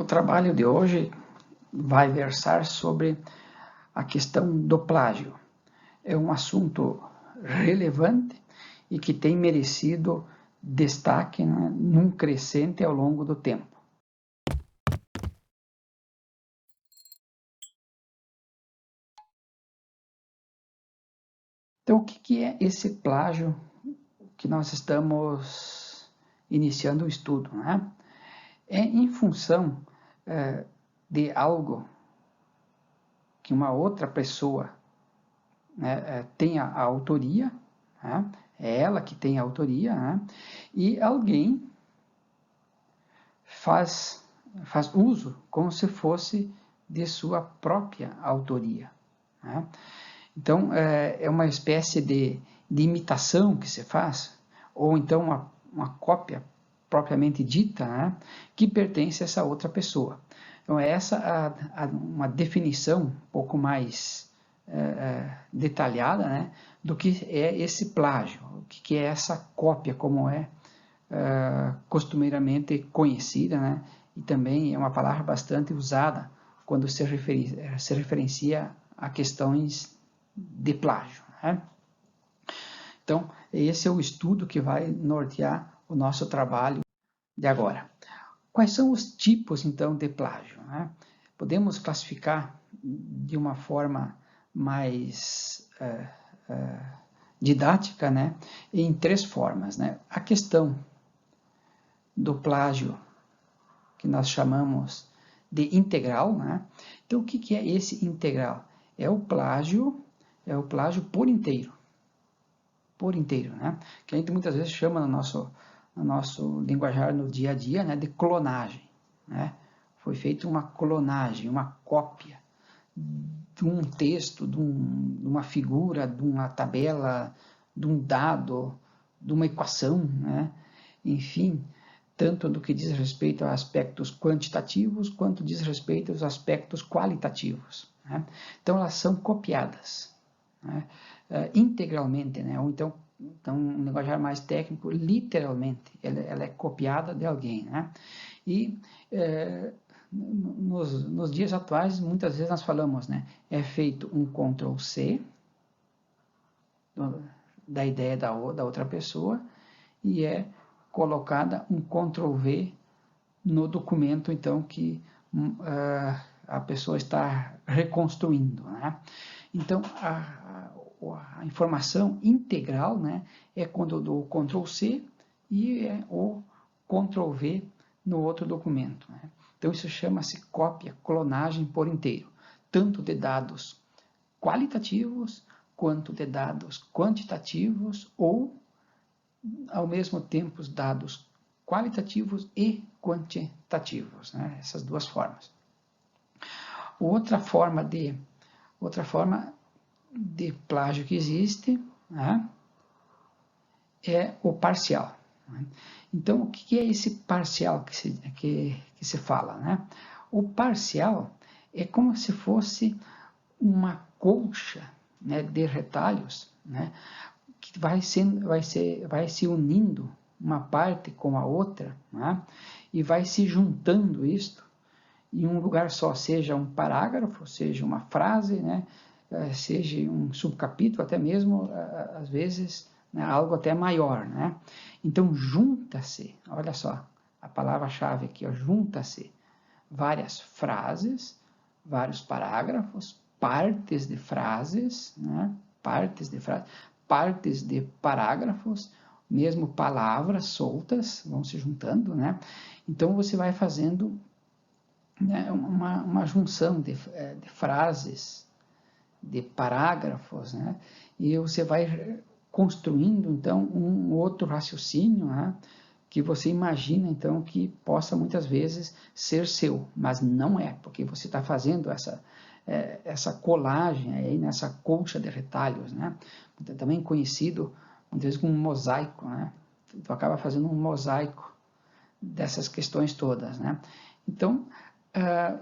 trabalho de hoje vai versar sobre a questão do plágio. É um assunto relevante e que tem merecido destaque, né, num crescente ao longo do tempo. Então, o que é esse plágio que nós estamos iniciando o estudo, né? É em função de algo que uma outra pessoa, né, tem a autoria, né? É ela que tem a autoria, né? E alguém faz uso como se fosse de sua própria autoria, né? Então, é uma espécie de imitação que se faz, ou então uma cópia propriamente dita, né, que pertence a essa outra pessoa. Então, essa uma definição um pouco mais detalhada, né, do que é esse plágio, o que é essa cópia, como é costumeiramente conhecida, né, e também é uma palavra bastante usada quando se referencia a questões de plágio, né? Então, esse é o estudo que vai nortear o nosso trabalho de agora. Quais são os tipos, então, de plágio, né? Podemos classificar de uma forma mais didática, né, em 3 formas, né? A questão do plágio, que nós chamamos de integral, né? Então, o que é esse integral? É o plágio por inteiro, né? Que a gente muitas vezes chama no nosso linguajar no dia a dia, né, de clonagem, né? Foi feita uma clonagem, uma cópia de um texto, de uma figura, de uma tabela, de um dado, de uma equação, né? Enfim, tanto do que diz respeito a aspectos quantitativos, quanto diz respeito aos aspectos qualitativos, né? Então, elas são copiadas, né, integralmente, né? Ou então, um linguajar mais técnico, literalmente, ela é copiada de alguém, né? E nos dias atuais, muitas vezes nós falamos, né, é feito um Ctrl+C da ideia da outra pessoa e é colocada um Ctrl+V no documento, então, que a pessoa está reconstruindo, né? Então, a informação integral, né, é quando eu dou o Ctrl+C e é o Ctrl+V no outro documento, né? Então, isso chama-se cópia, clonagem por inteiro, tanto de dados qualitativos quanto de dados quantitativos ou, ao mesmo tempo, os dados qualitativos e quantitativos, né? Essas duas formas. Outra forma de plágio que existe, né, é o parcial, né? Então, o que é esse parcial que se fala, né? O parcial é como se fosse uma colcha, né, de retalhos, né, que vai se unindo uma parte com a outra, né, e vai se juntando isto em um lugar só, seja um parágrafo, seja uma frase, né, seja um subcapítulo, até mesmo, às vezes, né, algo até maior, né? Então, junta-se, olha só, a palavra-chave aqui, junta-se várias frases, vários parágrafos, partes de frases, né, partes de parágrafos, mesmo palavras soltas, vão se juntando, né? Então, você vai fazendo, né, uma junção de frases, de parágrafos, né? E você vai construindo, então, um outro raciocínio, né, que você imagina, então, que possa muitas vezes ser seu, mas não é, porque você está fazendo essa colagem aí, nessa colcha de retalhos, né? Também conhecido, muitas vezes, como mosaico, né? Tu acaba fazendo um mosaico dessas questões todas, né? Então,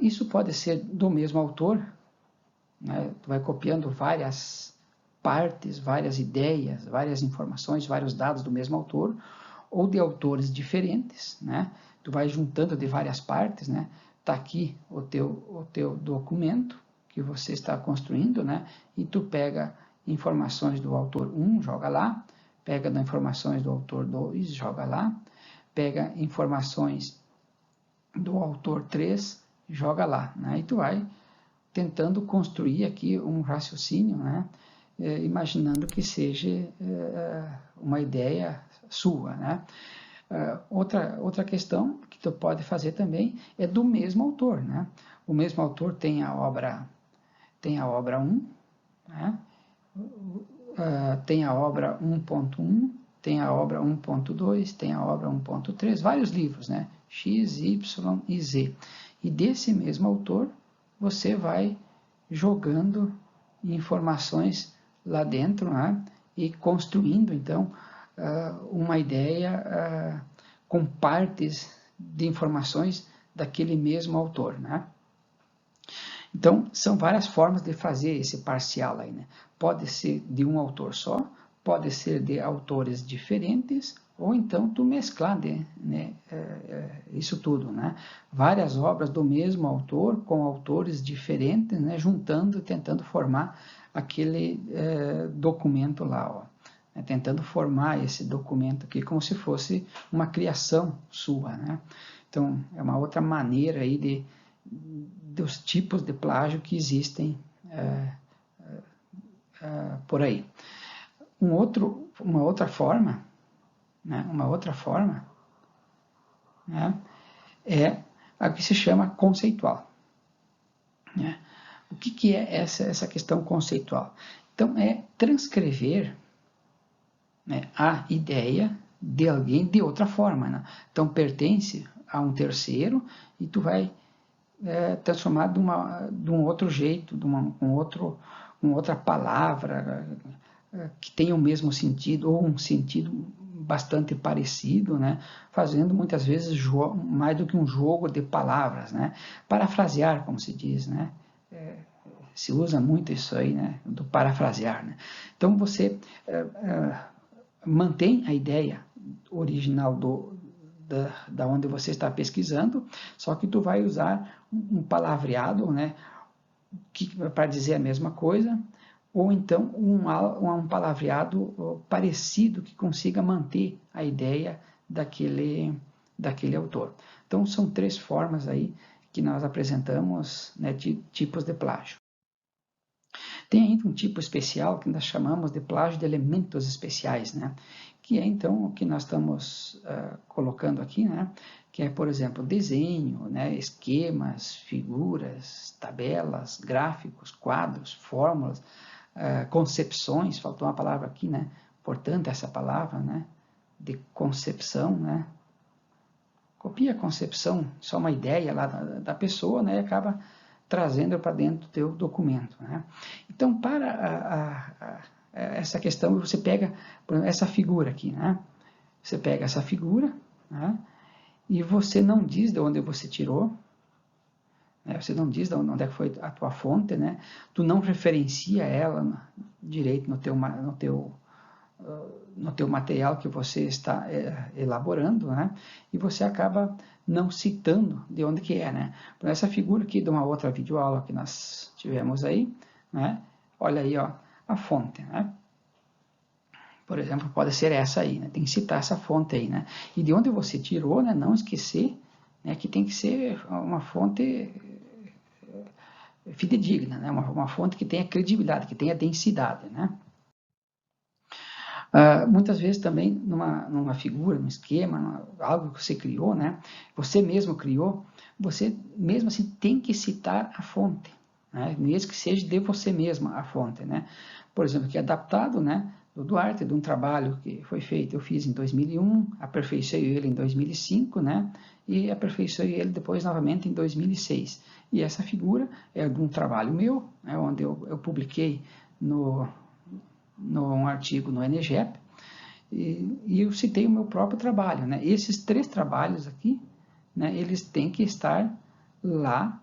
isso pode ser do mesmo autor, né? Tu vai copiando várias partes, várias ideias, várias informações, vários dados do mesmo autor, ou de autores diferentes, né? Tu vai juntando de várias partes, né? está aqui o teu documento que você está construindo, né? E tu pega informações do autor 1, joga lá, pega informações do autor 2, joga lá, pega informações do autor 3, joga lá, né? E tu vai tentando construir aqui um raciocínio, né? Imaginando que seja uma ideia sua, né? Outra questão que tu pode fazer também é do mesmo autor, né? O mesmo autor tem a obra 1, né? Tem a obra 1.1, tem a obra 1.2, tem a obra 1.3, vários livros, né? X, Y e Z. E desse mesmo autor, você vai jogando informações lá dentro, né? E construindo, então, uma ideia com partes de informações daquele mesmo autor, né? Então, são várias formas de fazer esse parcial aí, né? Pode ser de um autor só, pode ser de autores diferentes, ou então tu mesclar isso tudo, né? Várias obras do mesmo autor com autores diferentes, né? Juntando, tentando formar aquele documento lá, ó. Tentando formar esse documento aqui como se fosse uma criação sua, né? Então, é uma outra maneira aí dos tipos de plágio que existem por aí. Uma outra forma, né? Né? É a que se chama conceitual, né? O que é essa questão conceitual? Então, é transcrever, né, a ideia de alguém de outra forma, né? Então, pertence a um terceiro e tu vai transformar de um outro jeito, com outra palavra que tenha o mesmo sentido ou um sentido bastante parecido, né? Fazendo muitas vezes mais do que um jogo de palavras, né? Parafrasear, como se diz, né? Se usa muito isso aí, né? Do parafrasear, né? Então você mantém a ideia original da onde você está pesquisando, só que tu vai usar um palavreado, né, para dizer a mesma coisa, ou então um palavreado parecido que consiga manter a ideia daquele autor. Então, são 3 formas aí que nós apresentamos, né, de tipos de plágio. Tem ainda um tipo especial que nós chamamos de plágio de elementos especiais, né? Que é então o que nós estamos colocando aqui, né? Que é, por exemplo, desenho, né? Esquemas, figuras, tabelas, gráficos, quadros, fórmulas, concepções, faltou uma palavra aqui, né? Importante essa palavra, né? De concepção, né? Copia a concepção, só uma ideia lá da pessoa, né? E acaba trazendo para dentro do teu documento, né? Então, para essa questão, você pega essa figura aqui, né? Você pega essa figura, né? E você não diz de onde você tirou, né? Você não diz de onde é que foi a tua fonte, né? Tu não referencia ela direito no teu material que você está elaborando, né? E você acaba não citando de onde que é, né? Por essa figura aqui de uma outra videoaula que nós tivemos aí, né? Olha aí, ó, a fonte, né? Por exemplo, pode ser essa aí, né? Tem que citar essa fonte aí, né? E de onde você tirou, né? Não esquecer, né? Que tem que ser uma fonte fidedigna, né? Uma fonte que tenha credibilidade, que tenha densidade, né? Muitas vezes também numa figura, num esquema, algo que você criou, né? Você mesmo criou, você mesmo assim tem que citar a fonte, né? Mesmo que seja de você mesmo a fonte, né? Por exemplo, que é adaptado, né, do Duarte, de um trabalho que foi feito, eu fiz em 2001, aperfeiçoei ele em 2005, né? E aperfeiçoei ele depois novamente em 2006. E essa figura é de um trabalho meu, né, onde eu publiquei num artigo no NGEP, e eu citei o meu próprio trabalho, né? Esses 3 trabalhos aqui, né, eles têm que estar lá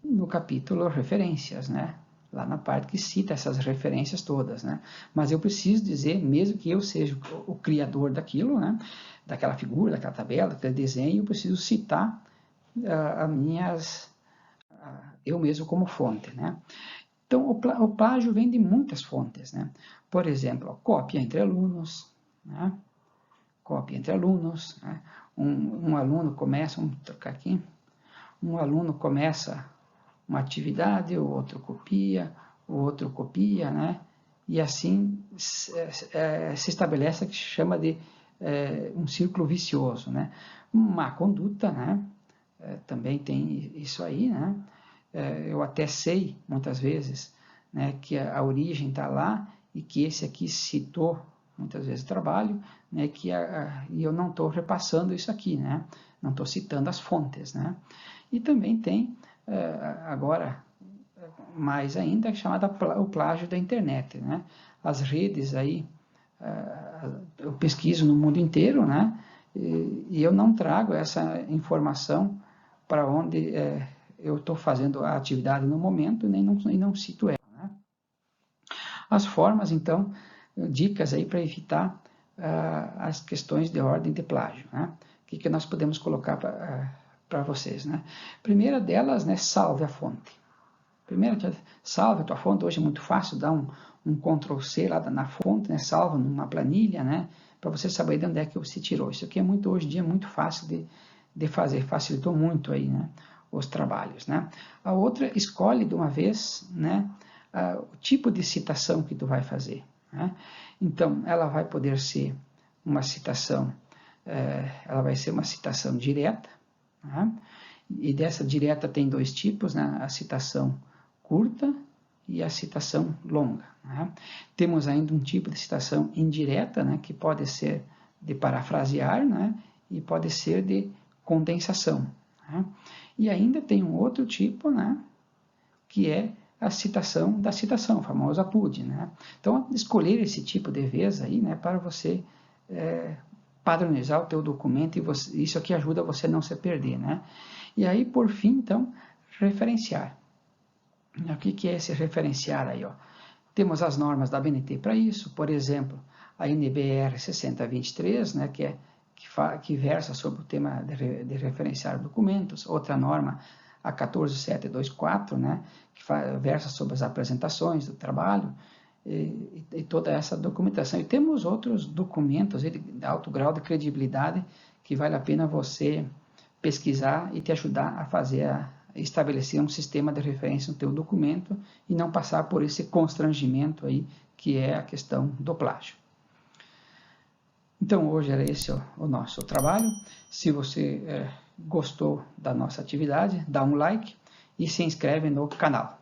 no capítulo referências, né? Lá na parte que cita essas referências todas, né? Mas eu preciso dizer, mesmo que eu seja o criador daquilo, né? Daquela figura, daquela tabela, daquele desenho, eu preciso citar eu mesmo como fonte, né? Então, o plágio vem de muitas fontes, né? Por exemplo, cópia entre alunos, né? Cópia entre alunos, né? Um aluno começa, vamos trocar aqui, um aluno começa uma atividade, o outro copia, né? E assim se estabelece o que se chama de um círculo vicioso, né? Má conduta, né? Também tem isso aí, né? Eu até sei, muitas vezes, né, que a origem está lá e que esse aqui citou, muitas vezes, o trabalho, né, e eu não estou repassando isso aqui, né? Não estou citando as fontes, né? E também tem, agora, mais ainda, chamada o plágio da internet, né? As redes aí, eu pesquiso no mundo inteiro, né? E eu não trago essa informação para onde eu estou fazendo a atividade no momento e não cito ela, né? As formas, então, dicas aí para evitar as questões de ordem de plágio, né? O que nós podemos colocar para vocês, né? Primeira delas, né, salve a fonte. Primeiro, salve a tua fonte. Hoje é muito fácil dar um Ctrl+C lá na fonte, né? Salva numa planilha, né? Para você saber de onde é que você tirou. Isso aqui é muito, hoje em dia, muito fácil de fazer, facilitou muito aí, né? Os trabalhos, né? A outra, escolhe de uma vez, né? O tipo de citação que tu vai fazer, né? Então, ela vai poder ser uma citação, ela vai ser uma citação direta, né? E dessa direta tem dois tipos, né? A citação curta e a citação longa, né? Temos ainda um tipo de citação indireta, né? Que pode ser de parafrasear, né? E pode ser de condensação, né? E ainda tem um outro tipo, né? Que é a citação da citação, a famosa PUD, né? Então, escolher esse tipo de vez aí, né? Para você padronizar o teu documento e isso aqui ajuda você a não se perder, né? E aí, por fim, então, referenciar. O que é esse referenciar aí, ó? Temos as normas da ABNT para isso, por exemplo, a NBR 6023, né, que versa sobre o tema de referenciar documentos, outra norma, a 14724, né, que versa sobre as apresentações do trabalho, e toda essa documentação. E temos outros documentos de alto grau de credibilidade que vale a pena você pesquisar e te ajudar a estabelecer um sistema de referência no teu documento e não passar por esse constrangimento aí que é a questão do plágio. Então hoje era esse o nosso trabalho. Se você gostou da nossa atividade, dá um like e se inscreve no canal.